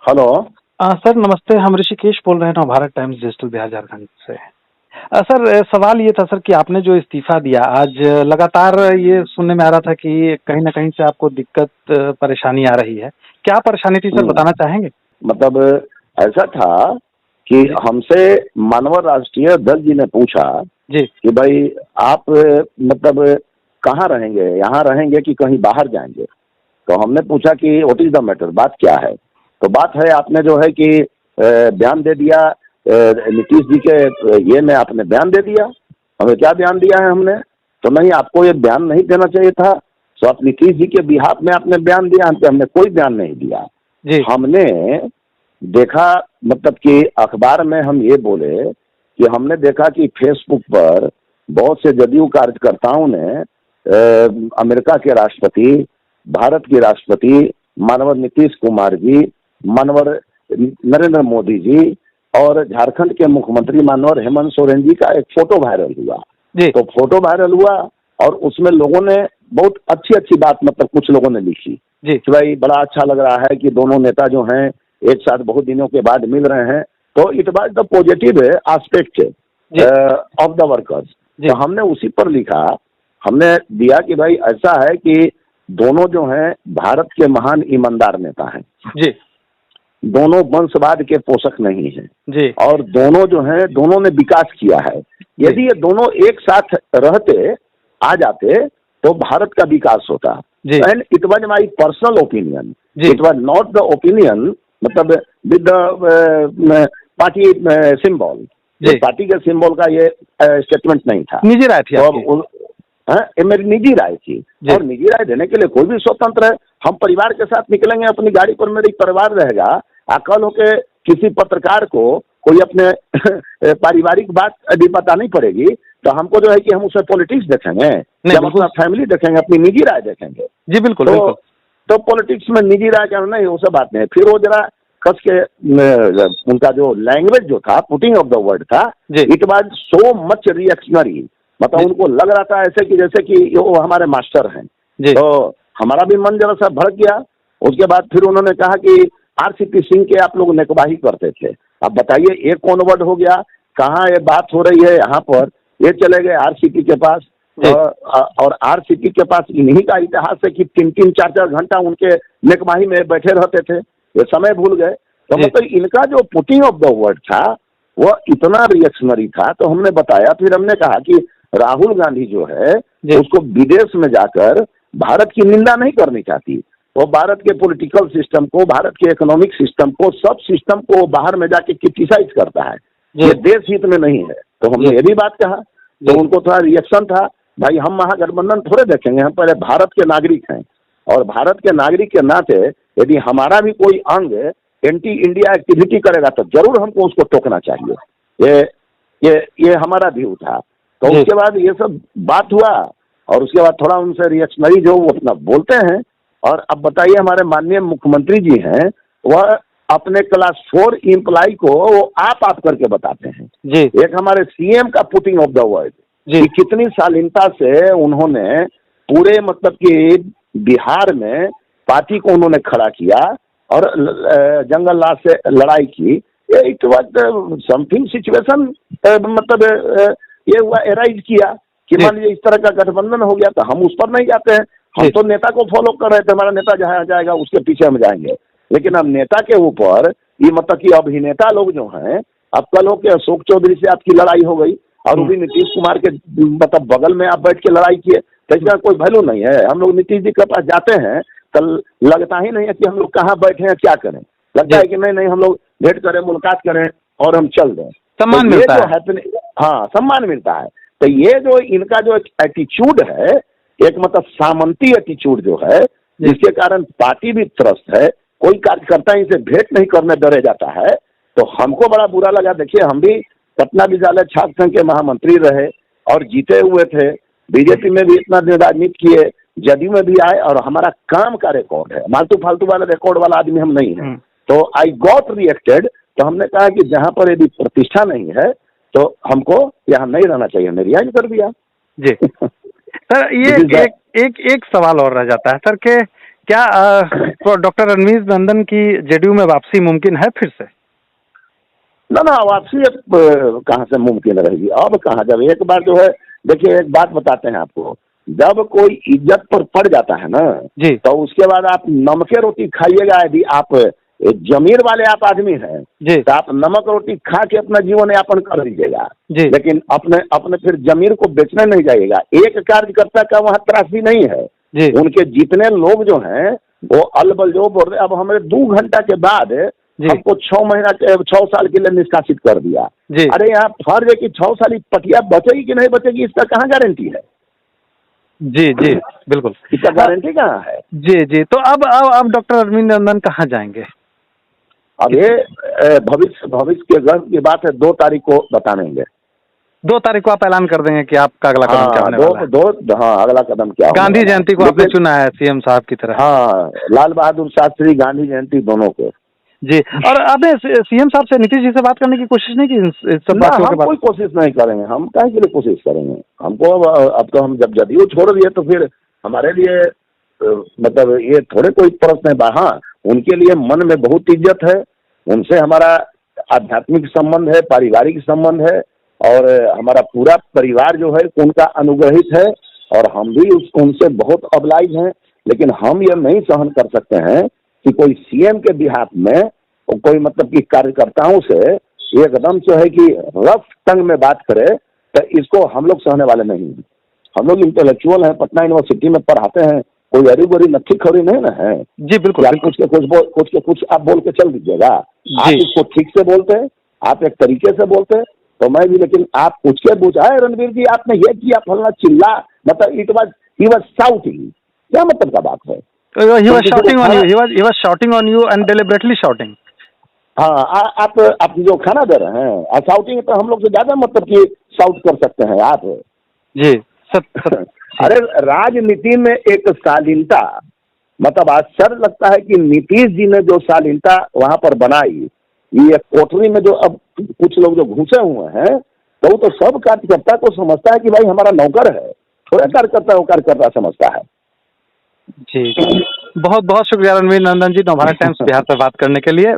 Hello. Sir नमस्ते, हम ऋषिकेश बोल रहे हैं नवभारत टाइम्स डिजिटल बिहार झारखंड से। सर सवाल ये था सर कि आपने जो इस्तीफा दिया आज, लगातार ये सुनने में आ रहा था कि कहीं न कहीं से आपको दिक्कत परेशानी आ रही है। क्या परेशानी थी सर, बताना चाहेंगे? मतलब ऐसा था कि जी, हमसे मानव राष्ट्रीय अध्यक्ष जी ने पूछा जी, कि भाई आप मतलब कहाँ रहेंगे, यहाँ रहेंगे कि कहीं बाहर जाएंगे। तो हमने पूछा कि व्हाट इज द मैटर, बात क्या है। तो बात है आपने जो है कि बयान दे दिया, नीतीश जी के ये में आपने बयान दे दिया। हमें क्या बयान दिया है हमने? तो नहीं, आपको ये बयान नहीं देना चाहिए था। तो आप नीतीश जी के बिहाफ में आपने बयान दिया, हमने कोई बयान नहीं दिया। जी, हमने देखा, मतलब कि अखबार में हम ये बोले कि हमने देखा कि फेसबुक पर बहुत से जदयू कार्यकर्ताओं ने अमेरिका के राष्ट्रपति, भारत के राष्ट्रपति मानवर नीतीश कुमार जी, मानवर नरेंद्र मोदी जी और झारखंड के मुख्यमंत्री मानवर हेमंत सोरेन जी का एक फोटो वायरल हुआ। जी, तो फोटो वायरल हुआ और उसमें लोगों ने बहुत अच्छी अच्छी बात, मतलब कुछ लोगों ने लिखी जी, कि भाई बड़ा अच्छा लग रहा है कि दोनों नेता जो हैं एक साथ बहुत दिनों के बाद मिल रहे हैं। तो it was the positive aspect जी, ऑफ द वर्कर्स। जी, तो हमने उसी पर लिखा, हमने दिया कि भाई ऐसा है कि दोनों जो हैं भारत के महान ईमानदार नेता हैं, जी, दोनों वंशवाद के पोषक नहीं हैं जी, और दोनों जो हैं दोनों ने विकास किया है। जी, यदि ये दोनों एक साथ रहते, आ जाते, तो भारत का विकास होता। जी, and it was my personal opinion, जी, it was not the opinion, मतलब विद द पार्टी सिंबल। ये जी। पार्टी के सिंबल का ये स्टेटमेंट नहीं था। निजी राय थी तो आपकी? अब हाँ, ये मेरी निजी राय थी जी, और निजी राय देने के लिए कोई भी स्वतंत्र है। हम परिवार के साथ निकलेंगे, अपनी गाड़ी पर मेरी परिवार रहेगा। कल होके किसी पत्रकार को कोई अपने पारिवारिक बात यदि पता नहीं पड़ेगी तो हमको जो है कि हम उसे पॉलिटिक्स देखेंगे, नहीं या हम बिल्कुल। अपना फैमिली देखेंगे, अपनी निजी राय देखेंगे। जी, बिल्कुल, तो बिल्कुल। तो पॉलिटिक्स में निजी राय का नहीं, वो सब बात नहीं है। फिर वो जरा कस के उनका जो लैंग्वेज जो था, पुटिंग ऑफ द वर्ड था, जी, it was so much reactionary. मतलब जी, उनको लग रहा था ऐसे कि जैसे कि वो हमारे मास्टर हैं। जी, तो हमारा भी मन जरा सा भड़क गया। उसके बाद फिर उन्होंने कहा कि आरसीपी सिंह के आप लोग नेकबाही करते थे। अब बताइए, एक कौन वर्ड हो गया, कहाँ ये बात हो रही है यहाँ पर। ये चले गए आरसीपी के पास जी, और आरसीपी के पास इन्हीं का इतिहास है कि 3-3, 4-4 घंटा उनके नेकमाही में बैठे रहते थे, ये समय भूल गए। तो जी, मतलब इनका जो पुटिंग ऑफ द वर्ड था वह इतना रिएक्शनरी था। तो हमने बताया, फिर हमने कहा कि राहुल गांधी जो है जी, उसको विदेश में जाकर भारत की निंदा नहीं करनी चाहती। वो भारत के पॉलिटिकल सिस्टम को, भारत के इकोनॉमिक सिस्टम को, सब सिस्टम को बाहर में जाके क्रिटिसाइज करता है। जी, ये देश हित में नहीं है। तो जी, हमने ये भी बात कहा। तो जी, उनको थोड़ा रिएक्शन था, भाई हम महागठबंधन थोड़े देखेंगे, हम पहले भारत के नागरिक हैं और भारत के नागरिक के नाते यदि हमारा भी कोई अंग एंटी इंडिया एक्टिविटी करेगा तो जरूर हमको उसको टोकना चाहिए। ये ये हमारा व्यू था। तो जी, उसके बाद ये सब बात हुआ और उसके बाद थोड़ा उनसे रिएक्शनरी जो वो अपना बोलते हैं। और अब बताइए, हमारे माननीय मुख्यमंत्री जी हैं, वह अपने क्लास 4 इम्प्लाई को वो आप करके बताते हैं। जी, एक हमारे सीएम का पुटिंग ऑफ द वर्ड जी, कि कितनी शालीनता से उन्होंने पूरे, मतलब कि बिहार में पार्टी को उन्होंने खड़ा किया और जंगल राज से लड़ाई की। इट वाज समथिंग सिचुएशन, मतलब ये हुआ एराइज किया कि जी, मान लीजिए इस तरह का गठबंधन हो गया तो हम उस पर नहीं जाते हैं। हम जी, तो नेता को फॉलो कर रहे थे, हमारा नेता जहाँ जाएगा उसके पीछे हम जाएंगे। लेकिन अब नेता के ऊपर ये, मतलब कि अभिनेता लोग जो हैं, अब कल हो के अशोक चौधरी से आपकी लड़ाई हो गई और वो हुँ, भी नीतीश कुमार के मतलब बगल में आप बैठ के लड़ाई किए, तो हुँ, इसका कोई वैल्यू नहीं है। हम लोग नीतीश जी के पास जाते हैं तो लगता ही नहीं है कि हम लोग कहाँ बैठे हैं, क्या करें। लगता जी, है कि नहीं नहीं, हम लोग भेंट करें, मुलाकात करें और हम चल दें। तो सम्मान ये मिलता जो है। हैपनिंग, हाँ, सम्मान मिलता है। तो ये जो इनका जो एटीट्यूड है, एक मतलब सामंती एटीट्यूड जो है, जी, जिसके कारण पार्टी भी त्रस्त है, कोई कार्यकर्ता इनसे भेंट नहीं करने डरे जाता है। तो हमको बड़ा बुरा लगा। देखिए, हम भी पटना विद्यालय छात्र संघ के महामंत्री रहे और जीते हुए थे, बीजेपी में भी इतना दिन राजनीति किए, जदयू में भी आए और हमारा काम का रिकॉर्ड है, फालतू फालतू वाला रिकॉर्ड वाला आदमी हम नहीं है। हुँ, तो आई गॉट रिएक्टेड। तो हमने कहा कि जहां पर यदि प्रतिष्ठा नहीं है तो हमको यहाँ नहीं रहना चाहिए, हमने रिजाइन कर दिया। जी। सर ये दिस इज द एक एक एक सवाल और रह जाता है सर कि क्या तो डॉक्टर रणवीर नंदन की जेडीयू में वापसी मुमकिन है फिर से? ना वापसी अब कहाँ से मुमकिन रहेगी? अब कहाँ, जब एक बार जो है, देखिए एक बात बताते हैं आपको, जब कोई इज्जत पर पड़ जाता है ना, जी तो उसके बाद आप नमके रोटी खाइएगा। यदि आप जमीर वाले आप आदमी हैं जी तो आप नमक रोटी खा के अपना जीवन यापन कर लीजिएगा, जी लेकिन अपने अपने फिर जमीर को बेचने नहीं जाइएगा। एक कार्यकर्ता का वहाँ त्रासदी नहीं है, जी उनके जितने लोग जो हैं वो अलबल जो बोल रहे, अब हमें 2 घंटा के बाद जी हमको 6 साल के लिए निष्कासित कर दिया। जी अरे यहाँ फर्ज है कि 6 साल की पटिया बचेगी कि नहीं बचेगी, इसका कहाँ गारंटी है? जी जी बिल्कुल। इसका गारंटी कहाँ है? जी जी, तो अब डॉक्टर रणवीर नंदन कहाँ जाएंगे? अब ये भविष्य के गर्भ की बात है, 2 तारीख को बता देंगे। 2 तारीख को आप ऐलान कर देंगे कि आपका अगला कदम क्या हाँ, होने वाला है? हाँ, अगला कदम क्या होने गांधी वाला है। जयंती को आपने लेकिन चुना है सीएम साहब की तरह। हाँ, लाल बहादुर शास्त्री, गांधी जयंती दोनों को। जी, और आपने सीएम साहब से, नीतीश जी से बात करने की कोशिश नहीं की इस सब ना, बातों के हम बाद? कोई कोशिश नहीं करेंगे। हम काहे के लिए कोशिश करेंगे? हमको अब तो हम जब जदयू छोड़ दिए तो फिर हमारे लिए मतलब ये थोड़े कोई प्रश्न है। हाँ, उनके लिए मन में बहुत इज्जत है, उनसे हमारा आध्यात्मिक संबंध है, पारिवारिक संबंध है, और हमारा पूरा परिवार जो है उनका अनुग्रहित है, और हम भी उनसे बहुत ऑब्लाइज हैं। लेकिन हम ये नहीं सहन कर सकते हैं कि कोई सीएम के बिहाफ में कोई मतलब कि कार्यकर्ताओं से एकदम से है कि रफ टंग में बात करे, तो इसको हम लोग सहने वाले नहीं हैं। हम लोग इंटेलेक्चुअल हैं, पटना यूनिवर्सिटी में पढ़ाते हैं, कोई अरी बरी नक्की खड़ी नहीं ना है। जी बिल्कुल आप बिल्कुल। कुछ आप बोल के चल दीजिएगा। आप जी इसको ठीक से बोलते हैं, आप एक तरीके से बोलते हैं तो मैं भी, लेकिन आप पूछ के बुझाए रणवीर जी आपने ये किया फलना चिल्ला, मतलब ही वाज शाउटिंग, क्या मतलब का बात है? he was किसी को shouting on you, खाना, he was shouting on you and deliberately shouting. हाँ, आप जो खाना दे रहे हैं शाउटिंग, तो हम लोग से ज्यादा मतलब कि शाउट कर सकते हैं आप। जी सत अरे राजनीति में एक शालीनता, मतलब आश्चर्य लगता है कि नीतीश जी ने जो शालीनता वहां पर बनाई, ये कोठरी में जो अब कुछ लोग जो घुसे हुए हैं, तो वो तो सब कार्यकर्ता को समझता है कि भाई हमारा नौकर है, थोड़ा कार्यकर्ता वो कार्यकर्ता समझता है। जी, बहुत बहुत शुक्रिया रणवीर नंदन जी, नवभारत टाइम्स बिहार पर बात करने के लिए।